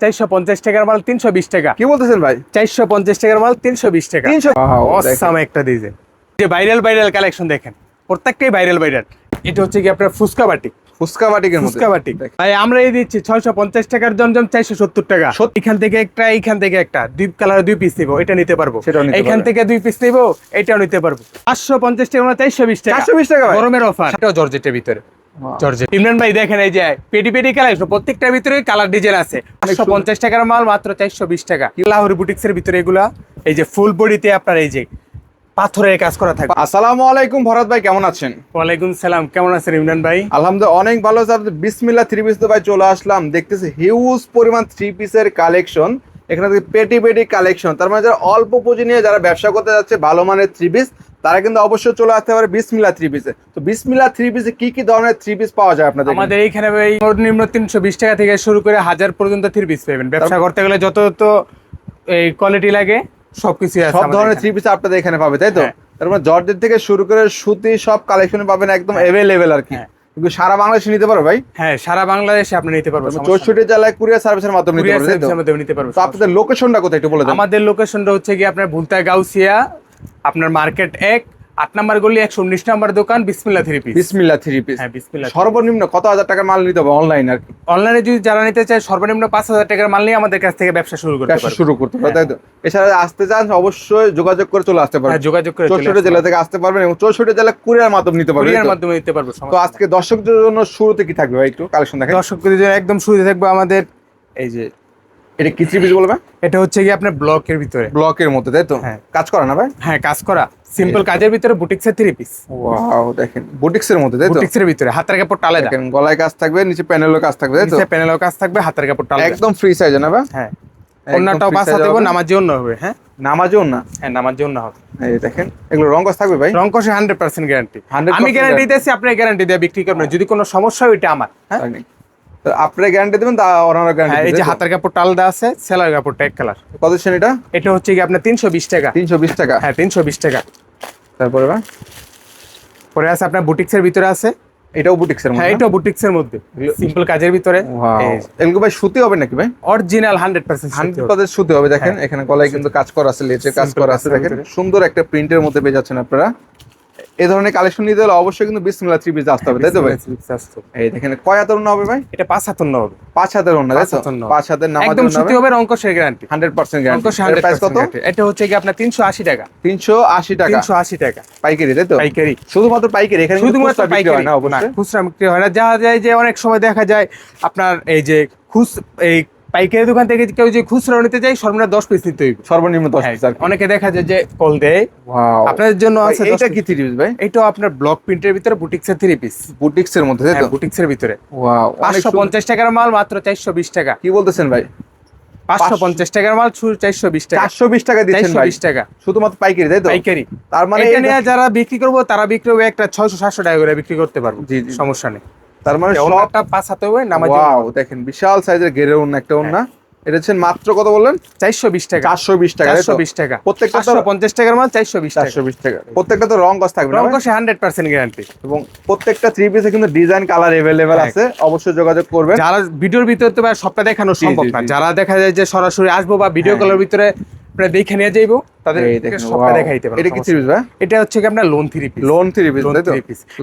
450 টাকার মাল 320 টাকা। কি বলতেছেন ভাই? 450 টাকার মাল 320 টাকা। 300 অসাম একটা ডিজাইন। যে ভাইরাল কালেকশন দেখেন, প্রত্যেকটাই ভাইরাল। এটা হচ্ছে কি আপনার ফুচকা বাটি। ফুচকা বাটিকের মধ্যে। ফুচকা বাটি ভাই আমরা এই দিচ্ছি 650 টাকার জমজম 470 টাকা। এখান থেকে একটা, এইখান থেকে একটা, দুই কালার 2 পিস নিবো, এটা নিতে পারবো। এখান থেকে 2 পিস নিবো, এটাও নিতে পারবো। 550 টাকা না 420 টাকা। 420 টাকা গরমের অফার। এটাও জর্জেটের ভিতরে। জর্জেট। ইমরান ভাই দেখেন এই যে পেটি কালেকশন, প্রত্যেকটার ভিতরে কালার ডিজাইন আছে। 550 টাকার মাল মাত্র 420 টাকা। লাহোরি বুটিক্সের ভিতরে এগুলা এই যে ফুল বডিতে আপনার এই যে পাথরের কাজ করা থাকবে। আসসালামু আলাইকুম ভরত ভাই, কেমন আছেন? ওয়ালাইকুম সালাম, কেমন আছেন ইমরান ভাই? আলহামদুলিল্লাহ অনেক ভালো আছে। বিসমিল্লাহ থ্রি পিস তো ভাই চলে আসলাম, দেখতেছি হিউজ পরিমাণ থ্রি পিসের কালেকশন। এখানে পেটি কালেকশন, তার মানে যারা অল্প পুঁজি নিয়ে যারা ব্যবসা করতে যাচ্ছে ভালো মানের থ্রি পিস, তারা কিন্তু অবশ্যই চলে আসতে পারে বিসমিল্লাহ থ্রি পিসে। তো বিসমিল্লাহ থ্রি পিসে কি ধরনের থ্রি পিস পাওয়া যায় আপনাদের? আমাদের এইখানে ভাই সর্বনিম্ন 320 টাকা থেকে শুরু করে 1000 পর্যন্ত থ্রি পিস পাবেন। ব্যবসা করতে গেলে যত এই কোয়ালিটি লাগে সবকিছু আছে। সব ধরনের থ্রি পিস আপনাদের এখানে পাবে, তাই তো? তার মানে জর্জেট থেকে শুরু করে সুতি সব কালেকশন পাবেন একদম অ্যাভেলেবেল আর কি। কিন্তু সারা বাংলাদেশে নিতে পারো ভাই? হ্যাঁ, সারা বাংলাদেশে আপনি নিতে পারবেন। 64 জেলায় কুরিয়ার সার্ভিসের মাধ্যমে নিতে পারবেন। তো আপনাদের লোকেশনটা কোথায় একটু বলে দেন। আমাদের লোকেশনটা হচ্ছে কি আপনার ভুলতা গাউসিয়া, আপনার মার্কেট 1, 8 নাম্বার গলি, 119 নাম্বার দোকান, বিসমিল্লাহ থ্রি পিস। বিসমিল্লাহ থ্রি পিস। হ্যাঁ, বিসমিল্লাহ। সর্বনিম্ন কত হাজার টাকার মাল নিতে হবে অনলাইন আর কি? অনলাইনে যদি যারা নিতে চায় সর্বনিম্ন 5000 টাকার মাল নিয়ে আমাদের কাছ থেকে ব্যবসা শুরু করতে পারবে। তাই তো? এছাড়া আসতে চান অবশ্যই যোগাযোগ করে চলে আসতে পারবেন। হ্যাঁ, যোগাযোগ করে 64 জেলা থেকে আসতে পারবেন এবং 64 জেলা কুরিয়ার মাধ্যমে নিতে পারবেন। কুরিয়ার মাধ্যমে নিতে পারবে। তো আজকে দর্শকদের জন্য শুরুতে কি থাকবে ভাই একটু কালেকশন দেখাই। দর্শকদের জন্য একদম শুরুতে থাকবে আমাদের এই যে এটা কি থ্রি পিস বলবে? এটা হচ্ছে কি আপনার ব্লকের ভিতরে, ব্লকের মধ্যে, তাই তো? হ্যাঁ। কাজ করা না ভাই? হ্যাঁ, কাজ করা সিম্পল কাজের ভিতরে বুটিক্সের থ্রি পিস। ওয়াও, দেখেন বুটিক্সের মধ্যে, তাই তো? বুটিক্সের ভিতরে হাতের কাপড় টালে দেখেন গলায় কাজ থাকবে, নিচে প্যানেলও কাজ থাকবে, তাই তো? নিচে প্যানেলও কাজ থাকবে, হাতের কাপড় টালে একদম ফ্রি সাইজে না ভাই? হ্যাঁ, ওন্নাটাও বাসাতে হবে, নামাজি ওন্না হবে। হ্যাঁ, নামাজি ওন্না। হ্যাঁ, নামাজি ওন্না হবে। এই দেখেন এগুলো রং কাজ থাকবে ভাই? রং কষে 100% গ্যারান্টি। 100% আমি গ্যারান্টি দিয়েছি, আপনি গ্যারান্টি দিয়ে বিক্রি করবেন। যদি কোনো সমস্যা হয় এটা আমার। হ্যাঁ, তো আপনারা গ্যারান্টি দেবেন, তা ওনারা গ্যারান্টি। এই যে হাতের কাপড় আলাদা আছে, সেলার কাপড়টা এক কালার। কত ছিল এটা? এটা হচ্ছে কি আপনার 320 টাকা। 320 টাকা? হ্যাঁ, 320 টাকা। তারপরে ভাই পরে আছে আপনার বুটিক্সের ভিতরে আছে। এটাও বুটিক্সের মধ্যে? হ্যাঁ, এটাও বুটিক্সের মধ্যে সিম্পল কাজের ভিতরে। এগুলো ভাই সুতি হবে নাকি ভাই? অরিজিনাল 100% 100% সুতি হবে। দেখেন এখানে গলায় কিন্তু কাজ করা আছে, লেচে কাজ করা আছে। দেখেন সুন্দর একটা প্রিন্টের মধ্যে পেয়ে যাচ্ছেন আপনারা। এই ধরনের কালেকশন নিতে হলে অবশ্যই কিন্তু বিসমিল্লাহ থ্রি পিস আসতে হবে, তাই তো ভাই? এই দেখেন কয় হাতের ওন্না হবে ভাই? এটা 5 হাতের ওন্না হবে। 5 হাতের ওন্না, তাই তো? 5 হাতের নামাজ একদম সুতি হবে, রং কষের গ্যারান্টি। 100% গ্যারান্টি। এর প্রাইস কত? এটা হচ্ছে কি আপনার 380 টাকা। 380 টাকা? 380 টাকা পাইকারি, তাই তো? পাইকারি, শুধুমাত্র পাইকারি। এখানে শুধুমাত্র পাইকারি হয় পাইকারি না অবশ্যই? খুচরা বিক্রি হয় না। যা যায় যে অনেক সময় দেখা যায় আপনার এই যে এই পাইকারি দোকান থেকে কেউ যে খুচরা নিতে যায় সর্বনিম্ন 10 পিস নিতে হইবে। সর্বনিম্ন 10 পিস। আর অনেকে দেখা যায় যে কল দেয়। ওয়াও, আপনাদের জন্য আছে। এটা কি থ্রি পিস ভাই? এটাও আপনার ব্লক প্রিন্টের ভিতরে বুটিক্সের থ্রি পিস। বুটিক্সের মধ্যে, তাই তো? বুটিক্সের ভিতরে। ওয়াও, 550 টাকার মাল মাত্র 420 টাকা। কি বলতেছেন ভাই? 550 টাকার মাল 420 টাকা। 420 টাকা দিচ্ছেন ভাই? 420 টাকা শুধুমাত্র পাইকারি, তাই তো? পাইকারি। তার মানে এটা নিয়ে যারা বিক্রি করবো তারা বিক্রি হবে একটা 600-700 টাকা করে বিক্রি করতে পারবো। জি, সমস্যা নেই। তার মানে সবটা 5 হাতে হবে, নামাজি। ওয়াও, দেখেন বিশাল সাইজের গেরের ওন্না একটা ওন্না। এটা হচ্ছে মাত্র কত বললেন? 420 টাকা। 420 টাকা, 420 টাকা। প্রত্যেকটা 550 টাকার মাল 420 টাকা। 420 টাকা। প্রত্যেকটা তো রং কাজ থাকবে না? রং কষে 100% গ্যারান্টি। এবং প্রত্যেকটা থ্রি পিসে কিন্তু ডিজাইন কালার अवेलेबल আছে, অবশ্যই যোগাযোগ করবেন। যারা ভিডিওর ভিতরে তো সবটা দেখানো সম্ভব না, যারা দেখা যায় যে সরাসরি আসবো বা ভিডিও কলের ভিতরে আপনারা দেখে নিয়ে যাইবো, তাদের সবটা দেখাইতে পারবো। এটা কি থ্রি পিস ভাই? এটা হচ্ছে কি আপনার loan three piece. Loan three piece, তাই তো?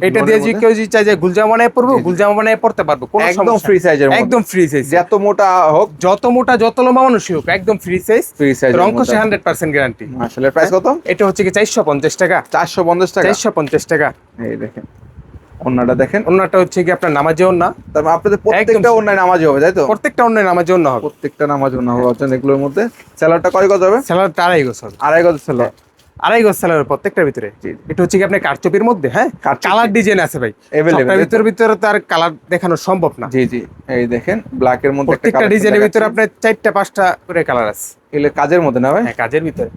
এটা দিয়ে যে কেউ যদি চায় যে গুলজামা বানায় পড়বো, গুলজামা বানায় পড়তে পারবো, কোনো একদম সমস্যা ফ্রি সাইজের মধ্যে। একদম ফ্রি সাইজ। যত মোটা হোক, যত মোটা যত লম্বা মানুষই হোক, একদম ফ্রি সাইজ। ফ্রি সাইজ, রং কষে 100% গ্যারান্টি। আসলে প্রাইস কত? এটা হচ্ছে কি 450 টাকা। 450 টাকা? 450 টাকা। এই দেখেন ওন্নাটা দেখেন। ওন্নাটা হচ্ছে কি আপনার নামাজি ওন্না। তার মানে আপনাদের প্রত্যেকটা ওন্নায় নামাজি হবে, তাই তো? প্রত্যেকটা ওন্নায় নামাজি ওন্না হবে। প্রত্যেকটা নামাজি ওন্না হবে। অর্জন এগুলোর মধ্যে সেলারটা কয় গজ হবে? সেলারটা 2.5 গজ হবে। 2.5 গজ সেলার? 2.5 গজ সেলার প্রত্যেকটার ভিতরে। এটা হচ্ছে কি আপনার কারচুপির মধ্যে। হ্যাঁ, কালার ডিজাইন আছে ভাই अवेलेबल। ভিতরে তার কালার দেখানো সম্ভব না। জি জি, এই দেখেন ব্ল্যাকের মধ্যে একটা প্রত্যেকটা ডিজাইনের ভিতরে আপনার 4টা-5টা করে কালার আছে। এগুলো কাজের মধ্যে না ভাই? হ্যাঁ, কাজের ভিতরে।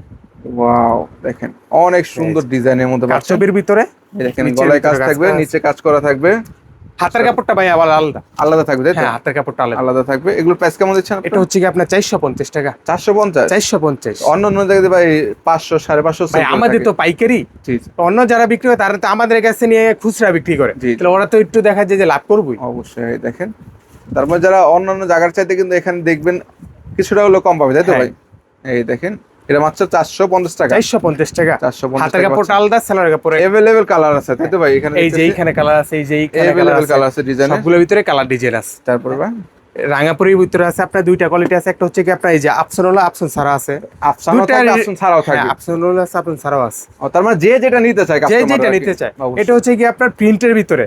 ওয়াও, দেখেন অনেক সুন্দর ডিজাইনের মধ্যে কারচুপির ভিতরে। এই দেখেন গলায় কাজ থাকবে, নিচে কাজ করা থাকবে। হাতের কাপড়টা ভাই আবার আলাদা আলাদা থাকবে, তাই তো? হ্যাঁ, হাতের কাপড়টা আলাদা থাকবে। এগুলো প্রাইস কেমন দিচ্ছেন? এটা হচ্ছে কি আপনার 450 টাকা। 450? 450। অন্য অন্য জায়গায় ভাই 500 550। ভাই আমাদের তো পাইকারি। জি, অন্য যারা বিক্রি করে তারা তো আমাদের কাছে নিয়ে খুচরা বিক্রি করে, তাহলে ওরা তো একটু দেখা যায় যে লাভ করবই। অবশ্যই। দেখেন তারপর যারা অন্যান্য জায়গার চাইতে কিন্তু এখানে দেখবেন কিছুটা হলো কম পাবে, তাই তো হ্যাঁ। ভাই? এই দেখেন এটা মাত্র 450 টাকা। 450 টাকা। 450 হাতের টাকা কাপড়টা আলাদা, সেলার কাপড়ে अवेलेबल কালার আছে, তাই তো ভাই? এখানে এই যে এইখানে কালার আছে, এই যে এইখানে কালার अवेलेबल আছে, কালার আছে ডিজাইন। সবগুলোর ভিতরে কালার ডিজাইন আছে। তারপর ভাই রাঙাপুরির ভিতরে আছে আপনার দুইটা কোয়ালিটি আছে, একটা হচ্ছে কি আপনার এই যে আফসান হলো, আফসান ছাড়া আছে, আফসানও থাকবে, আফসান ছাড়াও হ্যাঁ, থাকবে। আফসান হলো আছে, আফসান ছাড়াও আছে। ও, তার মানে যে যেটা নিতে চায় যে কাস্টমার, যেটা নিতে চায়। এটা হচ্ছে কি আপনার প্রিন্টের ভিতরে,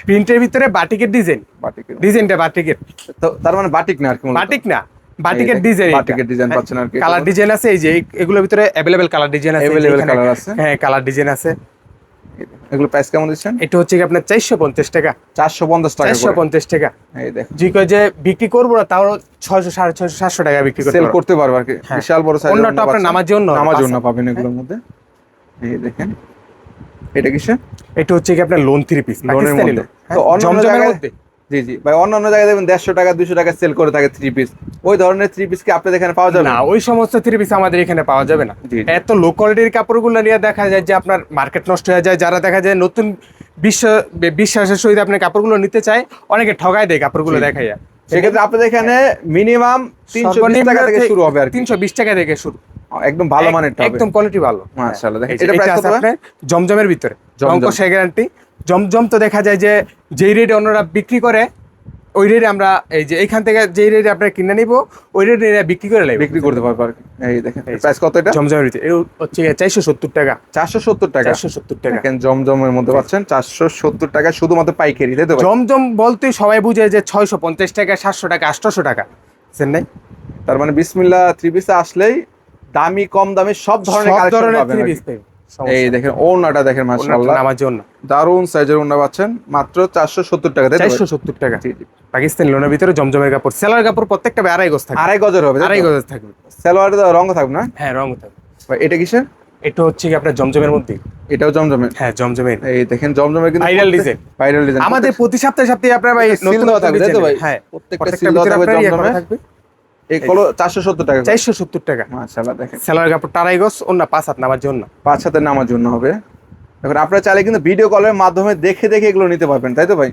প্রিন্টের ভিতরে বাটিকের ডিজাইন, বাটিক। ডিজাইনটা বাটিকের, তো তার মানে বাটিক না আর কি মূলত। বাটিক না, বাটিকের ডিজাইন, বাটিকের ডিজাইন পাচ্ছেন আর কি। কালার ডিজাইন আছে, এই যে এগুলোর ভিতরে अवेलेबल কালার ডিজাইন আছে, अवेलेबल কালার আছে, হ্যাঁ কালার ডিজাইন আছে। এগুলো প্রাইস কেমন দিচ্ছেন? এটা হচ্ছে কি আপনার 450 টাকা। 450 টাকা করে। 450 টাকা। এই দেখুন, জি কয় যে বিক্রি করবো না, তাও 600 650 700 টাকা বিক্রি করতে সেল পারবো। করতে পারবে আর কি। হ্যাঁ। বিশাল বড় সাইজের অন্যটা আপনার নামার জন্য, নামার জন্য পাবেন এগুলোর মধ্যে। এই দেখেন এটা কিসে? এটা হচ্ছে কি আপনার লোন 3 পিস, লোনের পাকিস্তানি মধ্যে। লোন। তো অন্য জমজমের জায়গায় মধ্যে জি জি ভাই, অন্যান্য জায়গায় দেখবেন 150 টাকা 200 টাকা সেল করে থাকে 3 পিস। ওই ধরনের 3 পিস কি আপনাদের এখানে পাওয়া যাবে? না, ওই সমস্ত 3 পিস আমাদের এখানে পাওয়া যাবে না। জি, জি। এত লো কোয়ালিটির কাপড়গুলো নিয়ে দেখা যায় যে আপনার মার্কেট নষ্ট হয়ে যায়। যারা দেখা যায় নতুন বিশ্বাসের সহিত আপনার কাপড়গুলো নিতে চায়, অনেকে ঠগায় দেয় কাপড়গুলো দেখাইয়া। সেক্ষেত্রে আপনাদের এখানে মিনিমাম 320 টাকা থেকে শুরু হবে আর কি। 320 টাকা থেকে শুরু, একদম ভালো মানের হবে। একদম কোয়ালিটি ভালো। মাশাআল্লাহ, দেখেন এই যে এটা প্রাইস এটা কত আছে ভাই? আপনার জমজমের ভিতরে, জমজম। অঙ্ক সে গ্যারান্টি। জমজম তো দেখা যায় যে যেই রেটে অন্যরা বিক্রি করে, ওই রেটে আমরা এই যে এইখান থেকে যেই রেটে আপনারা কিনে নিব, ওই রেটে বিক্রি করে লাগবে, বিক্রি করতে পারবে আর কি। এই দেখেন প্রাইস কত এটা? জমজমের ভিতরে এই হচ্ছে 470 টাকা। 470 টাকা। 470 টাকা। দেখেন জমজমের মধ্যে পাচ্ছেন 470 টাকা শুধুমাত্র পাইকারি, তাই তো ভাই? জমজম বলতে সবাই বুঝে যে 650 টাকা, 700 টাকা, 800 টাকা, বুঝছেন নাই? তার মানে বিসমিল্লাহ 3 পিসে আসলেই দামি কম দামি সব ধরনের সব কালেকশন ধরনের পাবেন 3 আর পিস কি। পাবেন। এই দেখেন ওড়নাটা দেখেন মাশাআল্লাহ, আমার জন্য দারুন সাইজের ওড়না পাচ্ছেন মাত্র 470 টাকা, তাই তো ভাই? 470 টাকা। জি জি। পাকিস্তানি লোনের ভিতরে জমজমের কাপড়, সেলার কাপড় প্রত্যেকটা 2.5 গজ থাকবে, আড়াই গজের হবে, 2.5 গজ থাকবে। সালোয়ারের রঙ থাকবে না হ্যাঁ, রং থাকবে। ভাই? এটা কিসের? এটা হচ্ছে কি আপনার জমজমের মধ্যে, এটাও জমজমের। হ্যাঁ জমজমের এই দেখেন জমজমের কিন্তু ভাইরাল ডিজাইন, ভাইরাল ডিজাইন আমাদের প্রতি সপ্তাহে সপ্তাহে আপনার ভাই সিল নতুন দেওয়া থাকবে, তাই তো ভাই? হ্যাঁ প্রত্যেকটা সিল দেওয়া থাকবে জমজমে। এই কলো 470 টাকা। 470 টাকা। মাশাআল্লাহ, দেখেন সেলার কাপড় 2.5 গজ, অন্য 5 হাত নামার জন্য। 5 হাতের নামার জন্য হবে। এখন আপনারা চাইলে কিন্তু ভিডিও কলের মাধ্যমে দেখে দেখে এগুলো নিতে পারবেন, তাই তো ভাই?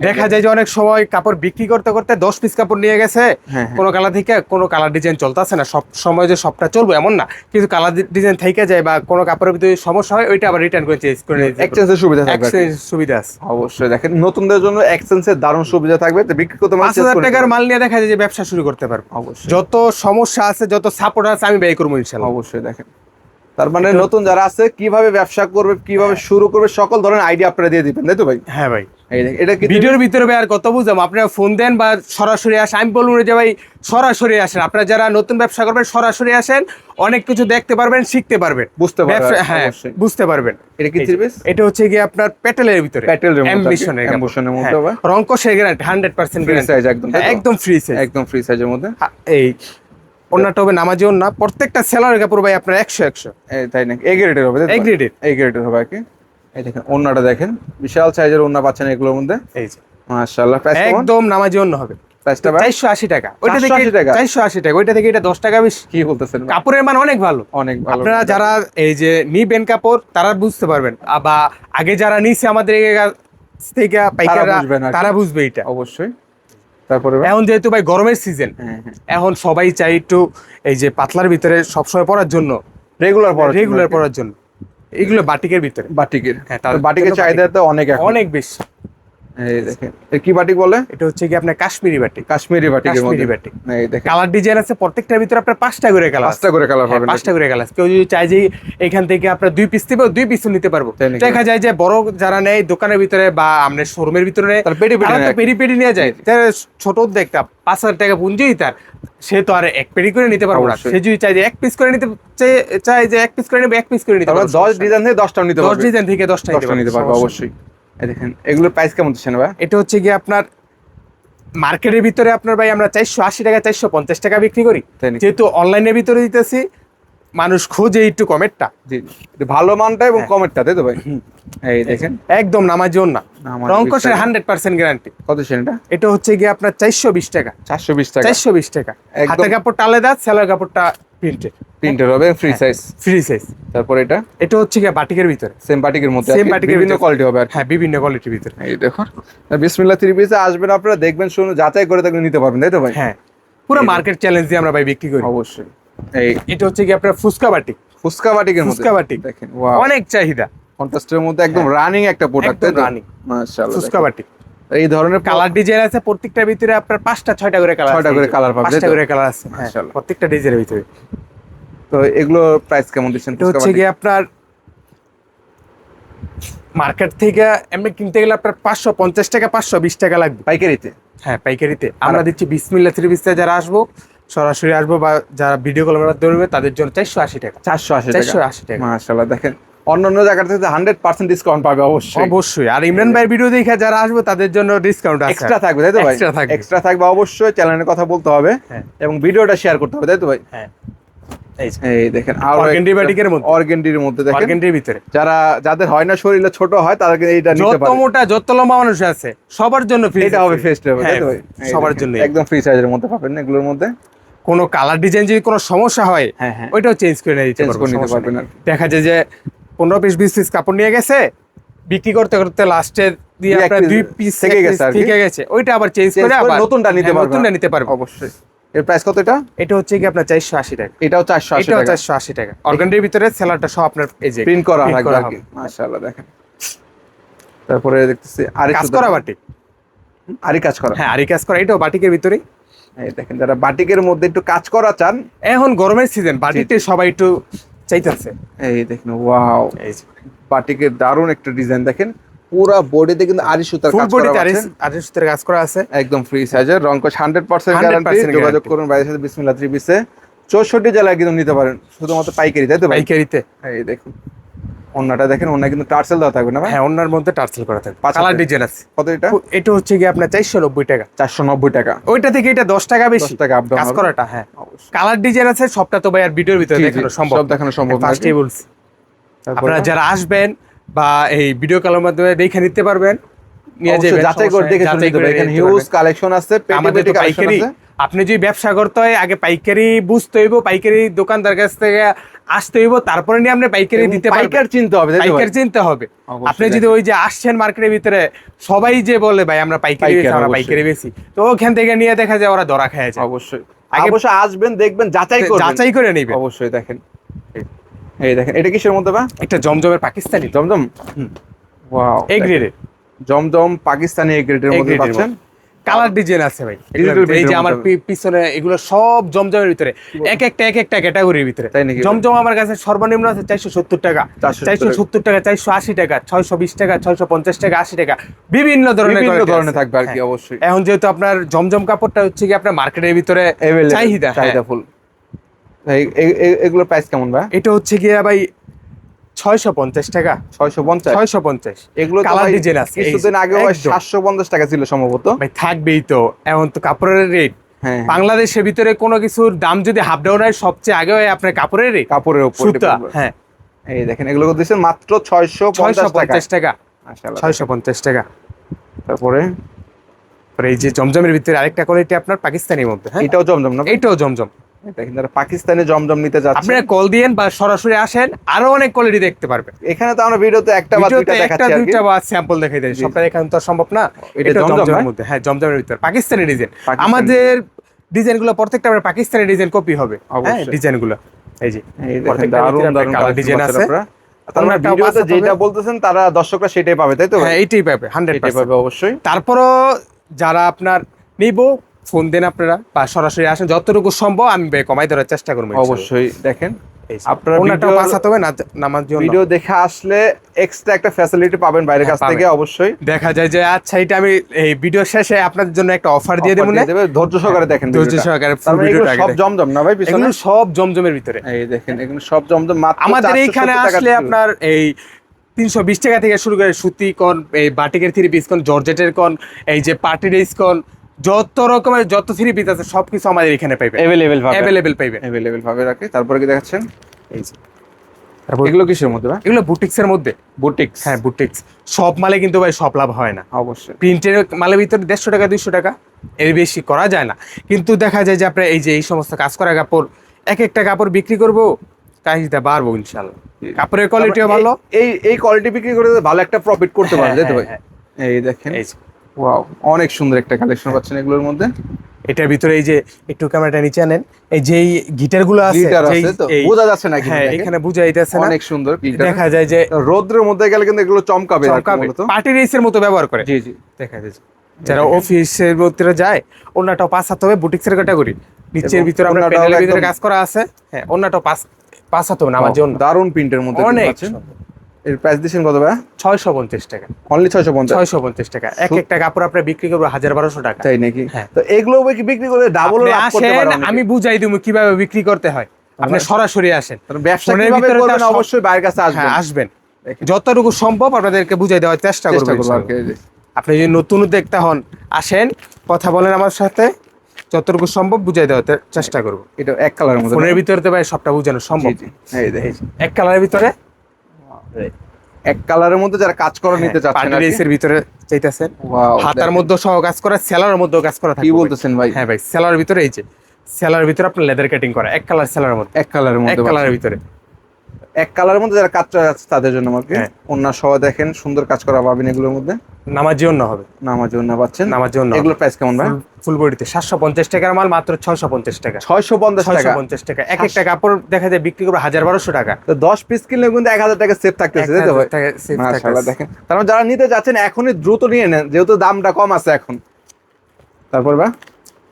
দেখা যায় যে অনেক সময় কাপড় বিক্রি করতে করতে 10 পিস কাপড় নিয়ে গেছে, হ্যাঁ। কোনো কালার থেকে কোনো কালার ডিজাইন চলতেছে না, সব সময় যে সবটা চলবে এমন না, কিছু কালার ডিজাইন থেকে যায় বা কোনো কাপড়ের ভিতরে সমস্যা হয়, ওইটা আবার রিটার্ন করে চেঞ্জ করে নিতে এক্সচেঞ্জের সুবিধা থাকবে আর কি। এক্সচেঞ্জ সুবিধা আছে। অবশ্যই দেখেন নতুনদের জন্য এক্সচেঞ্জের দারুণ সুবিধা থাকবে, তো বিক্রি করতে মানে 5,000 টাকার মাল নিয়ে দেখা যায় যে ব্যবসা শুরু করতে পারবো। অবশ্যই যত সমস্যা আছে, যত সাপোর্ট আছে, আমি ব্যয় করবো ইনশাআল্লাহ। অবশ্যই দেখেন তার মানে নতুন যারা আছে কিভাবে ব্যবসা করবে কিভাবে শুরু করবে সকল ধরনের আইডিয়া আপনারা দিয়ে দিবেন, তাই তো ভাই? হ্যাঁ ভাই, এই দেখেন এটা কি ভিডিওর ভিতরে ভাই আর কত বুঝাম, আপনারা ফোন দেন বা সরাসরি আসেন, আমি বলবো যে ভাই সরাসরি আসেন। আপনারা যারা নতুন ব্যবসা করবেন সরাসরি আসেন, অনেক কিছু দেখতে পারবেন, শিখতে পারবেন, বুঝতে পারবেন, ব্যবসা- হ্যাঁ অবশ্যই। বুঝতে পারবেন। এটা কি এই যে, 3 পিস? এটা হচ্ছে কি আপনার প্যাটেলের ভিতরে, প্যাটেলের মধ্যে অ্যাম্বিশনের কাপড়। অ্যাম্বিশনের মধ্যে হ্যাঁ, হবে। রংকশের গ্যারান্টি 100% ফ্রি গ্যারান্টি, সাইজ একদম, তাই তো? একদম ফ্রি সাইজ। একদম ফ্রি সাইজের মধ্যে। এই ওন্নাটা হবে নামাজি ওন্না, প্রত্যেকটা সেলারের কাপড় ভাই আপনার 100 এই তাই নাকি? এ গ্রেডের হবে, তাই তো? A grade-এর। এ গ্রেডের হবে আর কি। এই দেখেন ওড়নাটা দেখেন বিশাল সাইজের ওড়না পাচ্ছেন এগুলোর মধ্যে। এই যে মাশাআল্লাহ, প্রাইস কেমন? একদম নামাজি ওন্না হবে, প্রাইসটা ভাই 480 টাকা। ওইটা থেকে 480 টাকা? 480 টাকা, ওইটা থেকে এটা 10 টাকা বেশি। কি বলতেছেন ভাই? কাপড়ের মান অনেক ভালো, অনেক ভালো। আপনারা যারা এই যে নিবেন কাপড় তারা বুঝতে পারবেন, বা আগে যারা নিছে আমাদের কাছ থেকে পাইকাররা, বুঝবেন আর কি। তারা বুঝবে এটা। অবশ্যই। তারপরে ভাই? এখন যেহেতু ভাই গরমের সিজন, হ্যাঁ হ্যাঁ, এখন সবাই চাই একটু এই যে পাতলার ভিতরে সবসময় পরার জন্য, রেগুলার পড়া, রেগুলার পরার জন্য, এগুলো বাটিকের ভিতরে বাটিকের। হ্যাঁ, তার বাটিকের জন্য চাহিদা তো অনেক এখন। অনেক বেশি। এই দেখেন এ কি বাটিক বলে? এটা হচ্ছে কি আপনার কাশ্মীরি বাটিক, কাশ্মীরি বাটিকের মধ্যে। কাশ্মীরি বাটিক। এই দেখেন কালার ডিজাইন আছে প্রত্যেকটার ভিতরে আপনার 5টা করে কালার, 5টা করে কালার পাবেন। 5টা করে কালার। কেউ যদি চাই যে এখান থেকে আপনার 2 পিস দিবে, 2 পিসও নিতে পারবো। তাই নাকি? দেখা যায় যে বড় যারা নেয় দোকানের ভিতরে বা আপনার শোরুমের ভিতরে নেয়, তার পেটি পেটি তারা তো নেয়। পেটি পেটি নিয়ে যায়। তার ছোট উদ্যোক্তা 5,000 টাকা পুঁজি, তার সে তো আর এক পেটি করে নিতে পারবো না। অবশ্যই। সে যদি চাই যে এক পিস করে নিতে চাই যে এক পিস করে নেবে, এক পিস করে নিতে তারপর পারবো। 10 ডিজাইন থেকে 10টা নিতে 10 পারবে। ডিজাইন থেকে 10টা 10টা নিতে পারবে অবশ্যই। এই দেখেন এগুলোর প্রাইস কেমন দিচ্ছেন ভাই? এটা হচ্ছে কি আপনার মার্কেটের ভিতরে আপনার ভাই আমরা 480 টাকা 450 টাকা বিক্রি করি, তাই নাকি? যেহেতু অনলাইনের ভিতরে দিতেছি মানুষ খোঁজে একটু কমেরটা। জি এটা ভালো মানটা এবং হ্যাঁ। কমেরটা তাই তো ভাই? এই দেখেন একদম নামাজি ওন্না, নামাজি রংকশের বিস্তারিত। 100% গ্যারান্টি। কত সেটা? এটা হচ্ছে গিয়ে আপনার 420 টাকা। 420 টাকা 420 টাকা। একদম। হাতের কাপড়টা আলাদা, সেলার কাপড়টা প্রিন্টেড। প্রিন্টের হবে ফ্রি সাইজ। Free size. তারপর এটা এটা হচ্ছে গিয়ে বাটিকের ভিতরে। সেম বাটিকের মধ্যে সেম আর কি, বাটিকের বিভিন্ন ভিতরে। কোয়ালিটি হবে আর কি। হ্যাঁ, বিভিন্ন কোয়ালিটির ভিতরে। এই দেখুন বিসমিল্লাহ থ্রি পিসে আসবেন আপনারা, দেখবেন শুনুন, যাচাই করে দেখবেন নিতে পারবেন তাই তো ভাই? হ্যাঁ, পুরো মার্কেট চ্যালেঞ্জ দিয়ে আমরা ভাই বিক্রি করি। অবশ্যই। এই এটা হচ্ছে কি আপনার ফুসকা বাটিক। ফুসকা বাটিকের মধ্যে ফুসকা বাটিক দেখেন ওয়াও, অনেক চাহিদা। কন্ট্রাস্টের মধ্যে একদম রানিং একটা প্রোডাক্ট একদম তাই তো? running। মাশাআল্লাহ ফুসকা দেখেন। বাটিক এই ধরনের কালার ডিজাইন আছে, প্রত্যেকটার ভিতরে আপনার 5টা 6টা করে কালার 6টা করে colour পাবে, 5টা তাই তো? করে কালার আছে। হ্যাঁ, মাশাআল্লাহ। প্রত্যেকটা ডিজাইনের ভিতরে। তো এগুলো প্রাইস কেমন দিচ্ছেন? এটা হচ্ছে গিয়ে আপনার মার্কেট থেকে এমনি কিনতে গেলে আপনার 550 টাকা 520 টাকা লাগবে পাইকারিতে? হ্যাঁ, পাইকারিতে আমরা দিচ্ছি বিসমিল্লাহ থ্রি পিসে যারা আসবো, সরাসরি আসবো বা যারা ভিডিও কলের মাধ্যমে তাদের জন্য 480 টাকা। 480 টাকা। 480 টাকা। মাশাআল্লাহ দেখেন অন্যান্য জায়গা থেকে 100% ডিসকাউন্ট পাবে অবশ্যই। অবশ্যই। আর ইমরান ভাইয়ের ভিডিও দেখে যারা আসবে তাদের জন্য ডিসকাউন্ট আছে। এক্সট্রা থাকবে তাই তো ভাই? Extra থাকবে। এক্সট্রা থাকবে অবশ্যই, চ্যানেলের কথা বলতে হবে হ্যাঁ। এবং ভিডিওটা শেয়ার করতে হবে তাই তো ভাই? হ্যাঁ, এই যে এই দেখেন আর Organdy বাটিকের মধ্যে। অর্গেন্ডির মধ্যে দেখেন, অর্গেন্ডির ভিতরে যাদের হয় না শরীরে ছোট হয় তাদেরকে এইটা নিতে যত পারে। মোটা যত লম্বা মানুষ আছে সবার জন্য ফ্রি। এটা হবে ফেস্ট হবে তাই তো ভাই? এই সবার দেখেন, জন্য। একদম ফ্রি সাইজের মধ্যে পাবেন এগুলোর মধ্যে। কোনো কালার ডিজাইন যদি কোনো সমস্যা হয়, হ্যাঁ, হ্যাঁ। ওইটাও চেঞ্জ করে নিতে Change পারবো, করে নিতে সমস্যা পারবেন নেই। আর কি। দেখা যায় যে 15 পিস 20 পিস কাপড় নিয়ে গেছে, বিক্রি করতে করতে লাস্টে দিয়ে দুই এক আপনার piece 2 পিস থেকে গেছে আর কি। থেকে গেছে, ওইটা আবার চেঞ্জ Change করে করে আবার নতুনটা নিতে হ্যাঁ, পারবেন। নতুনটা নিতে পারবো। অবশ্যই। এর প্রাইস কত এটা? এটা হচ্ছে কি আপনার 480 টাকা। এটাও 480 এটাও টাকা। 480 টাকা। অর্গানডির ভিতরে সেলারটা সহ আপনার এই যে প্রিন্ট করা print থাকবে আর কি। হবে। মাশাআল্লাহ দেখেন। তারপরে দেখতেছি আরেকটু কাজ করা বাটিক। আরি কাজ করা। হ্যাঁ, আরি কাজ করা, এটাও বাটিকের ভিতরে। এই দেখেন যারা বাটিকের মধ্যে একটু কাজ করা চান, এখন গরমের সিজন, বাটিকতে সবাই একটু চাইতেছে। এই দেখেন ওয়াও, এই যে বাটিকের দারুণ একটা ডিজাইন দেখেন, পুরো বডিতে কিন্তু আরি সুতার ফুল কাজ করা বডিতে আছে, আরি সুতার কাজ করা আছে। একদম ফ্রি সাইজের, রংকশ 100% 100% গ্যারান্টি। যোগাযোগ guarantee। করুন ভাইয়ের সাথে বিসমিল্লাহ থ্রি পিসে। 64 জেলায় কিন্তু নিতে পারেন, শুধুমাত্র পাইকারি তাই তো ভাই? পাইকারিতে। এই দেখুন ওন্নাটা দেখেন, ওন্না কিন্তু টার্সেল দেওয়া থাকবে না ভাই? হ্যাঁ, ওনার মধ্যে টার্সেল করা থাকে, 5 কালার হাতে। ডিজাইন আছে। কত এটা? এটা হচ্ছে কি আপনার 490 টাকা। 490 টাকা। ওইটা থেকে এটা 10 টাকা বেশি 10 টাকা up down কাজ হবে। করাটা। হ্যাঁ, অবশ্যই। কালার ডিজাইন আছে, সবটা তো ভাই আর ভিডিওর ভিতরে জি, জি, দেখানো সম্ভব সব দেখানো সম্ভব না। ফার্স্টেই বলছি। তারপরে আপনারা যারা আসবেন বা এই ভিডিও কলের মাধ্যমে দেখে নিতে পারবেন, নিয়ে অবশ্যই যাবেন, যাচাই করে সমস্যা নেই, দেখে শুনে যাচাই নিতে করে পারবেন। এখানে নিতে হিউজ পারবেন। কালেকশন আছে, পেটি আমাদের পেটি তো কালেকশন পাইকারি, আছে। আপনি যদি ব্যবসা করতে হয় আগে পাইকারি বুঝতে হইব, পাইকারি দোকানদার কাছ থেকে আসতে হইব, তারপরে নিয়ে আপনি পাইকারি এবং দিতে পারবেন। পাইকার চিনতে হবে তাই তো ভাই? পাইকার চিনতে হবে। অবশ্যই আপনি যদি ওই যে আসছেন মার্কেটের ভিতরে, সবাই যে বলে ভাই আমরা পাইকারি পাইকার, বেশি, আমরা অবশ্যই। পাইকারি বেশি, তো ওখান থেকে নিয়ে দেখা যায় ওরা ধরা খেয়ে যায়। অবশ্যই আগে- অবশ্যই আসবেন, দেখবেন, যাচাই করবেন। যাচাই করে নেবেন। অবশ্যই দেখেন এই দেখেন, এটা কিসের মধ্যে বা? একটা জমজমের পাকিস্তানি জমজম। ওয়াও, এ গ্রেডের জমজম পাকিস্তানি এ গ্রেডের A মধ্যে grade এর পাচ্ছেন। কালার ডিজাইন আছে ভাই। Digital এই print যে এর আমার মধ্যে। পিছনে এগুলো সব জমজমের ভিতরে, এক একটা ক্যাটাগরির ভিতরে। তাই নাকি? জমজম আমার কাছে সর্বনিম্ন আছে 470 টাকা, 470 টাকা, 480 টাকা, 620 টাকা, 650 টাকা, 80 টাকা, বিভিন্ন ধরনের বিভিন্ন quality ধরনের আছে। থাকবে আর কি। হ্যাঁ। অবশ্যই এখন যেহেতু আপনার জমজম কাপড়টা হচ্ছে কি আপনার মার্কেটের ভিতরে Available, চাহিদা, হ্যাঁ। চাহিদা ফুল। এগুলোর প্রাইস কেমন ভাই? এটা হচ্ছে গিয়ে ভাই 650 টাকা, 650। 650। এগুলো তো কালার ভাই ডিজাইন আছে, এই কিছুদিন আগে একদম। 750 টাকা ছিল সম্ভবত। ভাই থাকবেই তো, এখন তো কাপড়ের রেট হ্যাঁ, বাংলাদেশের ভিতরে কোনো কিছুর দাম যদি হাফ ডাউন হয়, সবচেয়ে আগে হয় আপনার কাপড়ের রেট, কাপড়ের উপর সুতা। depend করে। হ্যাঁ, এই দেখেন এগুলো দিচ্ছেন মাত্র 650 টাকা। 650 টাকা, মাশাআল্লাহ। 650 টাকা। তারপরে আর এই যে জমজমের ভিতরে আরেকটা কোয়ালিটি আপনার পাকিস্তানির মধ্যে, হ্যাঁ, এটাও জমজম না? এইটাও জমজম। দেখেন যারা পাকিস্তানি জমজম নিতে যাচ্ছে, আপনারা কল দিয়েন বা সরাসরি আসেন, আরো অনেক কোয়ালিটি দেখতে পারবেন। এখানে তো আমরা ভিডিওতে একটা বা ভিডিওতে দুইটা একটা দেখাচ্ছি আর কি। দুইটা বা স্যাম্পল দেখাই দেয়, জি, সবটা দেখানো তো আর সম্ভব না। এটা এটা জমজম জমজমের না? মধ্যে, হ্যাঁ, জমজমের ভিতরে পাকিস্তানি ডিজাইন। পাকিস্তানি। আমাদের ডিজাইনগুলো প্রত্যেকটা আমরা পাকিস্তানি ডিজাইন কপি হবে, হ্যাঁ, অবশ্যই। ডিজাইনগুলো এই যে এই দেখেন প্রত্যেকটার দারুণ ভিতরে দারুণ কালার ডিজাইন আছে। আপনারা একটা ভিডিওতে WhatsApp যেটা হবে। বলতেছেন তারা দর্শকরা সেটাই পাবে তাই তো ভাই? হ্যাঁ, এইটাই পাবে এটাই 100%। পাবে অবশ্যই। তারপরও যারা আপনার নিব, ফোন দেন আপনারা বা সরাসরি আসেন, যতটুকু সম্ভব আমি কমাই ধরার চেষ্টা করবো। অবশ্যই দেখেন আপনারা ওনাটাও ভিডিও- বাঁচাতে হবে না নামার জন্য। ভিডিও দেখে আসলে এক্সট্রা একটা ফ্যাসিলিটি পাবেন বাইরের হ্যাঁ, কাছ থেকে পাবেন। অবশ্যই। দেখা যায় যে আচ্ছা এটা আমি এই ভিডিও শেষে আপনাদের জন্য একটা অফার দিয়ে দেবো Offer না, দিয়ে দেবে, ধৈর্য সহকারে দেখেন ধৈর্য ভিডিওটা। সহকারে তার full মানে ভিডিওটা এগুলো আগে সব দেখেন। জমজম না ভাই পিছনে? এগুলো সব জমজমের ভিতরে। এই দেখেন এগুলো সব জমজম মাত্র আমাদের 470 এইখানে টাকা আসলে থেকে। আপনার এই 320 টাকা থেকে শুরু করে সুতি কোন, এই বাটিকের থ্রি পিস কোন, জর্জেটের কোন, এই যে পার্টি ড্রেস কোন, যত রকমের যত থ্রি পিস আছে সবকিছু আমাদের এখানে পাইবেন, অ্যাভেলেবেল ভাবে অ্যাভেলেবেল পাইবেন। অ্যাভেলেবেল ভাবে রাখে। তারপরে কি দেখাচ্ছেন? এই যে তারপর এগুলো কিসের মধ্যে ভাই? এগুলো বুটিক্সের মধ্যে। বুটিক্স। হ্যাঁ বুটিক্স। সব মালে কিন্তু ভাই সব লাভ হয় না। অবশ্যই। প্রিন্টের মালের ভিতরে 150 টাকা 200 টাকা এর বেশি করা যায় না, কিন্তু দেখা যায় যে আপনার এই যে এই সমস্ত কাজ করা কাপড় এক একটা কাপড় বিক্রি করব, চাহিদা বাড়বো ইনশাল্লাহ। কাপড়ের কোয়ালিটিও ভালো। এই কোয়ালিটি বিক্রি করে ভালো একটা প্রফিট করতে পারবে, তাই তো ভাই? হ্যাঁ, এই দেখেন, এই যে ওয়াও, অনেক সুন্দর একটা কালেকশন পাচ্ছেন এগুলোর মধ্যে। এটার ভিতরে এই যে একটু ক্যামেরাটা নিচে আনেন, এই যে গিটার গুলো আছে, গ্লিটার যেই- আছে তো, এই- বোঝা যাচ্ছে না হ্যাঁ কিন্তু এখানে বুঝা যাইতেছে না, অনেক সুন্দর গ্লিটার। দেখা যায় যে রোদ্রের মধ্যে গেলে কিন্তু এগুলো চমকাবে আর কি মূলত। পার্টি রেসের মতো ব্যবহার করে। জি জি। দেখা যায় যে যারা অফিসের ভিতরে যায় ওনাটাও পাঁচ হাত হবে, বুটিক্সের ক্যাটাগরি নিচের এবং ভিতরে আমরা ওড়নাটাও প্যানেলের ভিতরে একদম- কাজ করা আছে। হ্যাঁ ওনাটাও পাঁচ হাত হবে না আমার জন্য, দারুন প্রিন্টের মধ্যে কিন্তু অনেক পাচ্ছেন। এর প্রাইস দিচ্ছেন কত ভাই? 650 টাকা। অনলি 650? 650 টাকা। এক একটা কাপড় আপনার বিক্রি করবো 1000-1200 টাকা। তাই নাকি? হ্যাঁ। তো এগুলো বিক্রি করে ডাবল আপনি লাভ করতে আসেন, পারেন অনেকে। আমি বুঝাই দিব কিভাবে বিক্রি করতে হয়, আপনি সরাসরি আসেন। কারণ ব্যবসা ফোনের কিভাবে ভিতরে তো করবেন সব- অবশ্যই বাইরের কাছে আসবেন। হ্যাঁ আসবেন, যতটুকু সম্ভব আপনাদেরকে বুঝাই দেওয়ার চেষ্টা করবো চেষ্টা করবো আর ইনশাআল্লাহ। কি। এই যে, আপনি যদি নতুন উদ্যোক্তা হন আসেন, কথা বলেন আমার সাথে, যতটুকু সম্ভব বুঝাই দেওয়ার চেষ্টা করবো। এটা এক কালারের মধ্যে ফোনের না? ভিতরে তো ভাই সবটা বোঝানো সম্ভব। জি জি। এই দেখেন, এক কালারের ভিতরে এক কালারের মধ্যে যারা কাজ করে নিতে চাচ্ছেন পার্টি আর কি। রেসের ভিতরে চাইতেছেন, ওয়াও, হাতার দেখেন। মধ্যে সহ কাজ করা, সেলারের মধ্যেও কাজ করা কি থাকবে ভাই। বলতেছেন ভাই? হ্যাঁ ভাই, সেলারের ভিতরে এই যে সেলারের ভিতরে আপনার লেদার কাটিং করা, এক কালার সেলারের মধ্যে, এক কালারের এক মধ্যে কালারের পাচ্ছেন। ভিতরে। এক কালারের মধ্যে যারা কাজ করে যাচ্ছে তাদের জন্য আর কি। হ্যাঁ। অন্য সহ দেখেন সুন্দর কাজ করা পাবেন এগুলোর মধ্যে। নামার জন্য হবে, নামার জন্য পাচ্ছেন। নামার জন্য এগুলোর প্রাইস কেমন ভাই? ফুল বডিতে 750 টাকার মাল মাত্র 650 টাকা। 650 টাকা। 650 টাকা। এক একটা কাপড় দেখা যায় বিক্রি করবে 1000-1200 টাকা। তো 10 পিস কিনলে কিন্তু 1000 টাকা সেভ থাকতেছে, তাই তো ভাই? 1000 টাকা save মাশাআল্লাহ, থাকতেছে। দেখেন। তার মানে যারা নিতে যাচ্ছেন এখনই দ্রুত নিয়ে নেন, যেহেতু দামটা কম আছে এখন। তারপর ভাই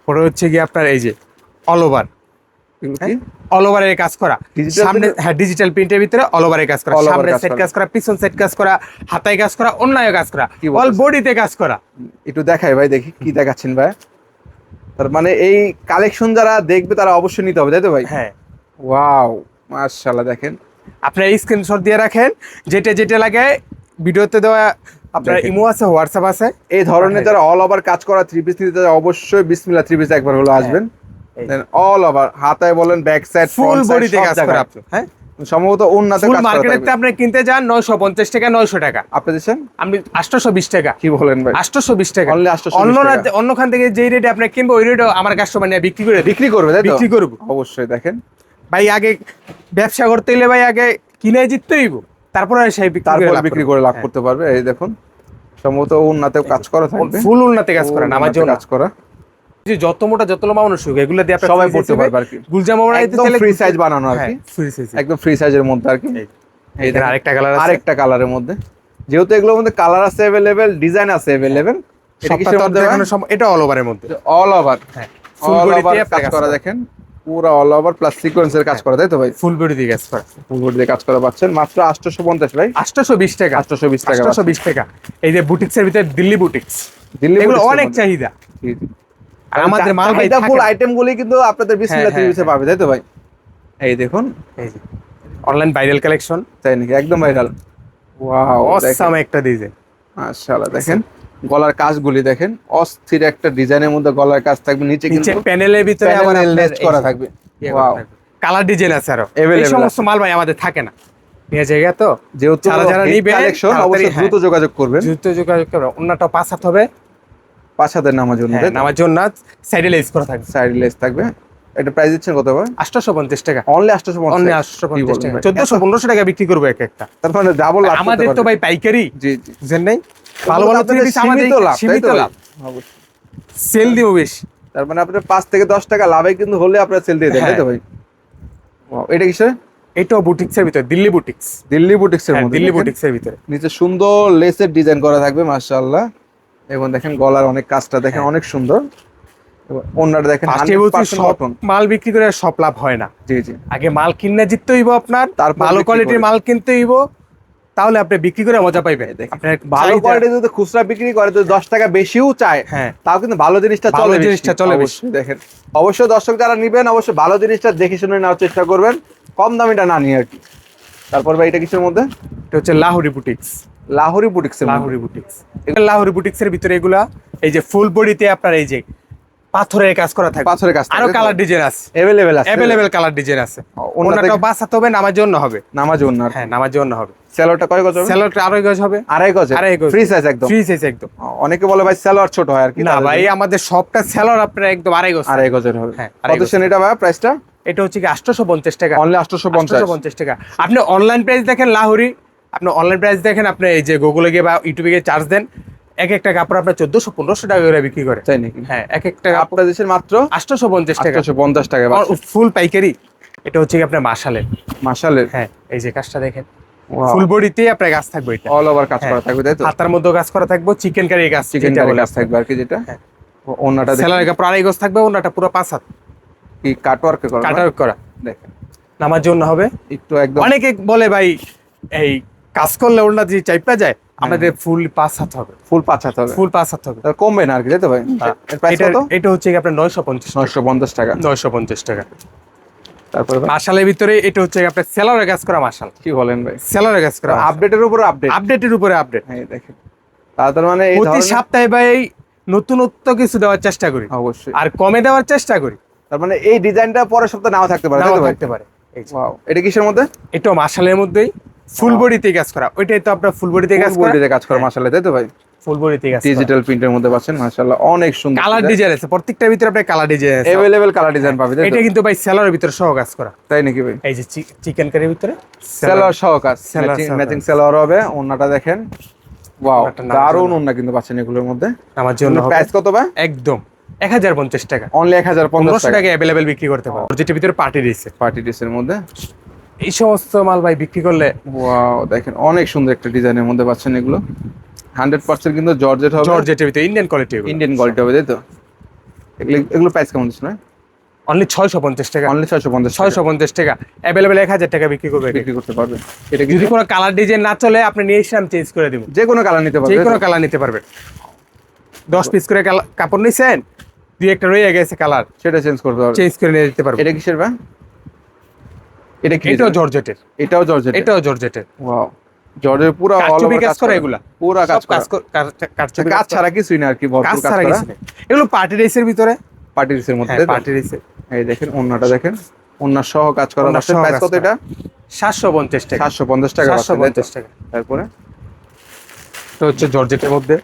পরে হচ্ছে কি আপনার এই যে অল ওভার, এগুলো কি? অল ওভারের কাজ করা, Digital সামনে print? হ্যাঁ ডিজিটাল প্রিন্টের ভিতরে অল ওভারের কাজ করা, All over সামনে কাজ সেট করা। কাজ করা, পিছন সেট কাজ করা, হাতায় কাজ করা, অন্যায় কাজ করা, কি বলতেছেন? অল বডিতে কাজ করা। একটু দেখাই ভাই, দেখি কি দেখাচ্ছেন ভাই। তার মানে এই কালেকশন যারা দেখবে তারা অবশ্যই নিতে হবে, তাই তো ভাই? হ্যাঁ ওয়াও, মাশাআল্লাহ, দেখেন। আপনার স্ক্রিনশট দিয়ে রাখেন, যেটা যেটা লাগে ভিডিওতে দেওয়া। আপনার দেখেন। ইমো আছে, হোয়াটসঅ্যাপ আছে। এই ধরনের যারা অল ওভার কাজ করা থ্রি পিস নিতে চায় অবশ্যই বিসমিল্লাহ থ্রি পিস একবার হলো আসবেন। এই। দেন অল ওভার হাতায় বলেন, ব্যাক সাইড, ফুল বডিতে কাজ করা আপনার, হ্যাঁ সম্ভবত উন্নত ফুল কাজ করা মার্কেটে থাকবে। আপনি কিনতে যান 950 টাকা 900 টাকা, আপনি দিচ্ছেন আমি 820 টাকা। কি বলেন ভাই? 820 টাকা। Only 820 অন্য টাকা। অন্যখান থেকে যেই রেটে আপনি কিনবো ওই রেটে আমার কাস্টমার নিয়ে বিক্রি করে দিই। বিক্রি করবে, তাই তো? বিক্রি করবো। অবশ্যই দেখেন। ভাই আগে ব্যবসা করতে হলে ভাই আগে কিনে জিততে হইব, তারপরে সেই তারপর বিক্রি করে লাভ করতে পারবে। এই দেখুন, সম্ভবত উন্নতেও কাজ করা থাকবে। ফুল উন্নতি কাজ করেন আমার উন্নতে জন্য। কাজ করা যে যত মোটা যত লম্বা মানুষ হোক এগুলো দিয়ে আপনি সবাই পড়তে পারবে আর কি। গুলজামা বানাইতে একদম চাইলে free size বানানো আর কি। Free size. একদম ফ্রি সাইজের মধ্যে আর কি। এই দেখেন আরেকটা কালার আছে, আরেকটা কালারের মধ্যে, যেহেতু এগুলোর মধ্যে কালার আছে अवेलेबल, ডিজাইন আছে अवेलेबल। এটা কিসের মধ্যে? এটা অল ওভারের মধ্যে। All over. হ্যাঁ ফুল অল বডি ওভার দিয়ে কাজ করা দেখেন, পুরো অল ওভার প্লাস সিকোয়েন্সের কাজ করা, তাই তো ভাই? ফুল বডি দিয়ে কাজ করা, ফুল বডি দিয়ে কাজ করা পাচ্ছেন মাত্র 850 ভাই। 820 টাকা। 820 টাকা। 820 টাকা। এই যে বুটিক্সের ভিতরে দিল্লি বুটিক্স, দিল্লি এগুলো বুটিক্সের অনেক মধ্যে। চাহিদা। জি, জি। আর আমাদের মাল ভাই এটা ফুল থাকে না। আইটেম গুলি কিন্তু আপনাদের বিসমিল্লাহ হ্যাঁ, টিভিতে পাবে, তাই তো ভাই? এই দেখুন, এই যে অনলাইন ভাইরাল কালেকশন, তাই নাকি? একদম ভাইরাল। ওয়াও, অসাম একটা ডিজাইন। মাশাআল্লাহ, দেখেন গলার কাজগুলি দেখেন, অস্থির একটা ডিজাইনের মধ্যে গলার কাজ থাকবে, নিচে নিচে কিন্তু প্যানেলের ভিতরে আবার প্যানেল আপনার নেস্ট করা থাকবে। ওয়াও, কালার ডিজাইন আছে আরো। এই Available সমস্ত মাল ভাই আমাদের থাকে না, নিয়ে জায়গা তো যেহেতু যারা নিবে কালেকশন অবশ্যই দ্রুত যোগাযোগ করবেন। দ্রুত যোগাযোগ করবে। অন্যটা 5 হাত হবে, 5000 নামার জন্য, তাই তো? নামার জন্য সাইডে লেস করা থাকবে। সাইড লেস থাকবে। এটা প্রাইস দিচ্ছেন কত ভাই? 850 টাকা। অনলি 850। অন্য 850 টাকা, 1400-1500 টাকা বিক্রি করবো এক একটা। তার মানে ডাবল লাভ করতে আমাদের তো পারবেন। ভাই পাইকারি, জি জি। বুঝেন নাই? ভালো ভালো আপনাদের থ্রি পিস আমাদের সীমিত লাভ, তাই সীমিত তো? লাভ, অবশ্যই। সেল দিব বেশি। তার মানে আপনার 5 থেকে 10 টাকা লাভে কিন্তু হলে আপনারা সেল দিয়ে দেন, তাই তো ভাই? ওয়াও, এটা কিসের? এটাও বুটিক্সের ভিতরে, দিল্লি বুটিক্স। দিল্লি বুটিক্সের হ্যাঁ মধ্যে দিল্লি দেখেন। বুটিক্সের ভিতরে। নিচে সুন্দর লেসের ডিজাইন করা থাকবে, মাশাআল্লাহ। এবং দেখেন গলার অনেক কাজটা দেখেন, হ্যাঁ। অনেক সুন্দর। এবং ওন্নাটা দেখেন ফার্স্টে বলছি 100% সব কটন। মাল বিক্রি করে সব লাভ হয় না, জি জি। আগে মাল কিনে জিততে হইব আপনার, তারপর ভালো বিক্রি কোয়ালিটির করে। মাল কিনতে হইব, তাহলে আপনি বিক্রি করে মজা পাইবেন। আপনার ভালো চাহিদা- কোয়ালিটি যদি খুচরা বিক্রি করে, যদি 10 টাকা বেশিও চায়, হ্যাঁ তাও কিন্তু ভালো জিনিসটা ভালো চলে, জিনিসটা চলে বেশি। অবশ্যই দেখেন। অবশ্যই দর্শক যারা নিবেন অবশ্যই ভালো জিনিসটা দেখে শুনে নেওয়ার চেষ্টা করবেন, কম দামিটা না নিয়ে আর কি। তারপর ভাই এটা কিসের মধ্যে? এটা হচ্ছে লাহোরি বুটিক্স। লাহোরি বুটিক্সের মধ্যে। লাহোরি বুটিক্স, এটা লাহোরি বুটিক্সের ভিতরে এগুলা এই যে ফুল বডিতে আপনার এই যে পাথরের কাজ করা থাকবে, পাথরের কাজ আরো কালার ডিজাইন আছে, अवेलेबल আছে, অ্যাভেলেবেল কালার ডিজাইন আছে। ওনাটাও বাসাতে হবে, নামার জন্য হবে, নামাজ ওন্না। হ্যাঁ নামার জন্য হবে। সেলোয়ারটা কয় গজ হবে? সেলোয়ারটা আড়াই গজ হবে, আড়াই গজ, আড়াই গজ, ফ্রি সাইজ একদম, ফ্রি সাইজ একদম। অনেকে বলে ভাই সেলোয়ার ছোট হয় আর কি, না ভাই আমাদের সবটা সেলোয়ার আপনার একদম আড়াই গজ, আড়াই গজের হবে। হ্যাঁ, আড়াই কত গজ। সেন এটা ভাই প্রাইসটা? এটা হচ্ছে কি 850 টাকা, অনলি 850। 850 টাকা। আপনি অনলাইন প্রাইস দেখেন লাহোরি, আপনি অনলাইন প্রাইস দেখেন, আপনি এই যে গুগলে গিয়ে বা ইউটিউবে গিয়ে চার্জ দেন, এক একটা কাপড় আপনার 1400-1500 টাকা করে বিক্রি করে। তাই নাকি? হ্যাঁ, এক একটা কাপড় আপনার দেশের মাত্র 850 টাকা, 850 টাকা। ফুল পাইকারি। এটা হচ্ছে কি আপনার মাশালের, মাশাআল্লাহ, হ্যাঁ এই যে কাজটা দেখেন, ফুল বডিতে আপনার কাজ থাকবে, এটা অল ওভার কাজ করা থাকবে তাই তো? হাতার মধ্যে কাজ করা থাকবে, চিকেন কারি কাজ, চিকেন কারি কাজ থাকবে আর কি, যেটা হ্যাঁ। ওন্নাটা দেখেন সেলারের কাপড় আড়াই গজ থাকবে, ওনাটা পুরো 5 হাত কি কাট ওয়ার্ক করা, কাটার করা, দেখেন নামার জন্য হবে। একটু একদম অনেকে বলে ভাই এই কাজ করলে ওনা যে চাইপা যায়, আমাদের ফুল 5 হাত হবে, ফুল 5 হাত হবে, ফুল 5 হাত হবে। তাহলে কমবে না আর কি তাই তো ভাই? এর প্রাইস এটা কত? এটা হচ্ছে কি আপনার 950 950 টাকা। 950 টাকা। তারপরে ভাই মাশালের ভিতরে এটা হচ্ছে কি আপনার সেলারের কাজ করা মাশাল, কি বলেন ভাই? সেলারের কাজ করা আপডেটের উপর আপডেট, আপডেটের উপরে আপডেট। হ্যাঁ দেখেন, তার মানে এই প্রতি ধরনের সপ্তাহে ভাই নতুনত্ব কিছু দেওয়ার চেষ্টা করি, অবশ্যই। আর কমে দেওয়ার চেষ্টা করি, তার মানে এই ডিজাইনটা পরের সপ্তাহে নাও থাকতে পারে তাই নাও তো ভাই? থাকতে পারে। এই যে, ওয়াও, এটা কিসের মধ্যে? এটা মাশালের মধ্যেই ফুল বডিতে কাজ করা, ওইটাই তো আপনার ফুল বডিতে কাজ ফুল করা, বডিতে কাজ করা মাশাআল্লাহ তাই তো ভাই? ফুল বডিতে কাজ করা। ডিজিটাল প্রিন্টের মধ্যে পাচ্ছেন মাশাআল্লাহ, অনেক সুন্দর কালার ডিজাইন আছে, প্রত্যেকটার ভিতরে আপনার কালার ডিজাইন আছে, अवेलेबल কালার ডিজাইন পাবে তাই তো? এটা কিন্তু ভাই সেলারের ভিতরে সহ কাজ করা। তাই নাকি ভাই? এই যে চিকেন কারির ভিতরে সেলোয়ার সহ কাজ, সেলোয়ার সহ ম্যাচিং কাজ। সেলোয়ার হবে। ওন্নাটা দেখেন, ওয়াও ওন্নাটা নামার দারুন জন্য। ওন্না কিন্তু পাচ্ছেন এগুলোর মধ্যে। আমার জন্য হবে প্রাইস কত ভাই? একদম 1050 টাকা, অনলি 1050 1500 টাকা। টাকা অ্যাভেলেবেল বিক্রি করতে পারো, যেটার ভিতরে পার্টি দিয়েছে। পার্টি ড্রেসের মধ্যে এই সমস্ত মাল ভাই বিক্রি করলে ওয়াও দেখেন অনেক সুন্দর একটা ডিজাইনের মধ্যে পাচ্ছেন এগুলো। 100% কিন্তু জর্জেট হবে, জর্জেটের ভিতরে ইন্ডিয়ান কোয়ালিটি, ইন্ডিয়ান কোয়ালিটি হবে তাই তো? এগুলো প্রাইস কেমন দিচ্ছেন ভাই? অনলি 650 টাকা, অনলি 650 টাকা 650 টাকা অ্যাভেলেবেল 1000 টাকা বিক্রি করবে। বিক্রি করতে পারবে। এটা কি যদি কোনো কালার ডিজাইন না চলে আপনি নিয়ে এসে আমি চেঞ্জ করে দেবো, যে কোনো কালার নিতে যে পারবে কোনো কালার নিতে পারবেন। 10 পিস করে কাপড় নিছেন, দুই একটা রয়ে গেছে কালার, সেটা চেঞ্জ করতে পারবে। চেঞ্জ করে নিয়ে যেতে পারবেন। এটা কিসের ভাই? এটা কি? এটাও জর্জেটের, এটাও জর্জেট, এটাও জর্জেটের, ওয়াও জর্জের পুরো অল কারচুপি ওভার কাজ করা এগুলা, পুরো কাজ করা, কারচুপি কাজ ছাড়া কিছুই না আর কি, কাজ ভরপুর কাজ ছাড়া করা। কিছু নেই। এগুলো পার্টি ড্রেসের ভিতরে, পার্টি ড্রেসের মধ্যে হ্যাঁ তাই তো? পার্টি ড্রেসের। এই দেখেন ওন্নাটা দেখেন, ওন্না সহ কাজ করা। ওন্না সহ প্রাইস কাজ কত করা। এটা? 750 টাকা, 750 টাকা পাচ্ছেন তাই তো? 750 টাকা। তারপরে তো হচ্ছে জর্জেটের মধ্যে,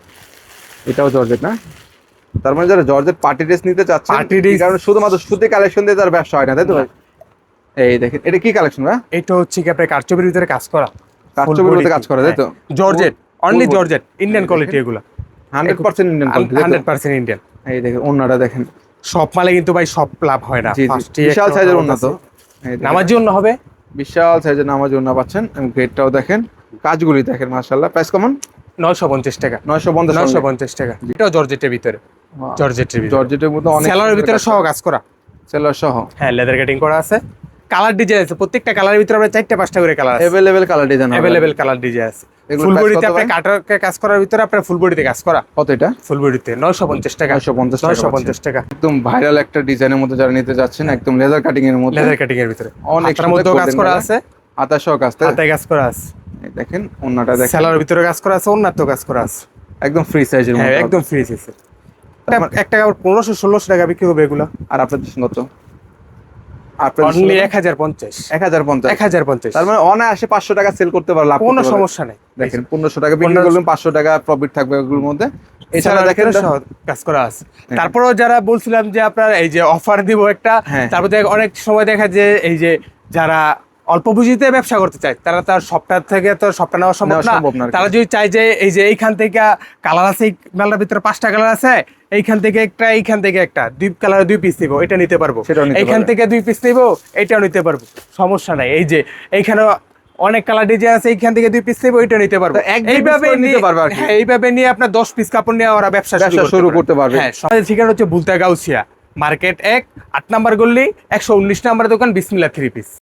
এটাও জর্জেট না? তার মানে যারা জর্জেট পার্টি ড্রেস নিতে চাচ্ছেন, Party dress- কারণ শুধুমাত্র সুতি কালেকশন দিয়ে তার ব্যবসা হয় না তাই তো ভাই? এই দেখেন এটা কি কালেকশন ভাই? এটা হচ্ছে কি আপনার কারচুপির ভিতরে কাজ করা, কারচুপির মধ্যে কাজ করা তাই তো? Georgette, only full- georgette, Indian quality এগুলো, 100% ইন্ডিয়ান কোয়ালিটি তাই তো? 100% ইন্ডিয়ান। এই দেখেন ওন্নাটা দেখেন, সব মালে কিন্তু ভাই সব লাভ হয় না, জি জি, First-এই বিশাল একটা সাইজের কথা ওন্না তো। আছে। এই দেখেন, নামার জন্য হবে বিশাল সাইজের নামাজ ওন্না পাচ্ছেন। গ্রেডটাও দেখেন, কাজগুলি দেখেন মাশাআল্লাহ। প্রাইস কেমন? 950 টাকা, 950 950 টাকা। এটাও জর্জেটের ভিতরে, জর্জেটের ভিতরে, জর্জেটের মধ্যে অনেক সেলারের ভিতরে সহ কাজ করা, সেলার সহ হ্যাঁ লেদার কাটিং করা আছে, কালার ডিজাইন আছে, প্রত্যেকটা কালারের ভিতরে আমরা 4টা-5টা করে কালার আছে, अवेलेबल কালার ডিজাইন হবে। অ্যাভেলেবেল কালার ডিজাইন আছে। এগুলোর ফুল price বডিতে কত আপনি ভাই? কাটারকে কাজ করার ভিতরে আপনার ফুল বডিতে কাজ করা, কত এটা? ফুল বডিতে 950 টাকা, 950 টাকা 950 টাকা একদম ভাইরাল একটা ডিজাইনের মধ্যে যারা নিতে যাচ্ছেন, একদম লেজার কাটিং এর মধ্যে লেদার কাটিং এর ভিতরে, অনেক হাতার মধ্যেও কাজ করা আছে, আতা সহ কাজ তাই তো? হাতায় কাজ করা আছে, এই দেখেন ওন্নাটা দেখেন, সেলারের ভিতরে কাজ করা আছে, অন্যত্র কাজ করা আছে, একদম ফ্রি সাইজের হ্যাঁ মধ্যে একদম ফ্রি আছে। একটা কাপড় 1500-1600 টাকা বিক্রি হবে এগুলো, আর আপনার দেশ কত? আপনার অনলি 1050, 1050। 1050, তার মানে অনায়াসে 500 টাকা সেল করতে পারলে লাভ কোনো করতে পারবে। সমস্যা নেই। দেখেন 1500 টাকা বিক্রি 1500 করলেন, 500 টাকা প্রফিট থাকবে এগুলোর মধ্যে। এছাড়া এছাড়া দেখেন দেখেন কাজ করা আছে। তারপরেও যারা বলছিলাম যে আপনার এই যে অফার দিব একটা, হ্যাঁ। তারপর অনেক সময় দেখা যে এই যে যারা অল্প পুঁজিতে ব্যবসা করতে চায় তারা তার সপ্তাহ থেকে তো সপ্তাহ নেওয়া সম্ভব নেওয়া সম্ভব না না, আর কি। তারা যদি চায় যে এই যে এইখান থেকে কালার আছে, এই মালটার ভিতরে 5টা কালার আছে, এইখান থেকে একটা, এইখান থেকে একটা, 2 কালার 2 পিস নিবো, এটা নিতে পারবো, সেটাও নিতে এইখান পারবে। থেকে 2 পিস নিবো, এটাও নিতে পারবো, সমস্যা নাই। এই যে এইখানে অনেক কালার ডিজাইন আছে, এইখান থেকে 2 পিস নিবো, এটা নিতে পারবো, তো এক দুই piece এইভাবে করে নিতে পারবে আর কি। হ্যাঁ, এইভাবে নিয়ে আপনার 10 পিস কাপড় নিয়ে ওরা ব্যবসা শুরু করতে পারবে। হ্যাঁ, আমাদের ঠিকানা হচ্ছে বুলতা গাউসিয়া মার্কেট 1, 8 নাম্বার গল্লি, 119 নাম্বার দোকান, বিসমিল্লাহ 3 পিস।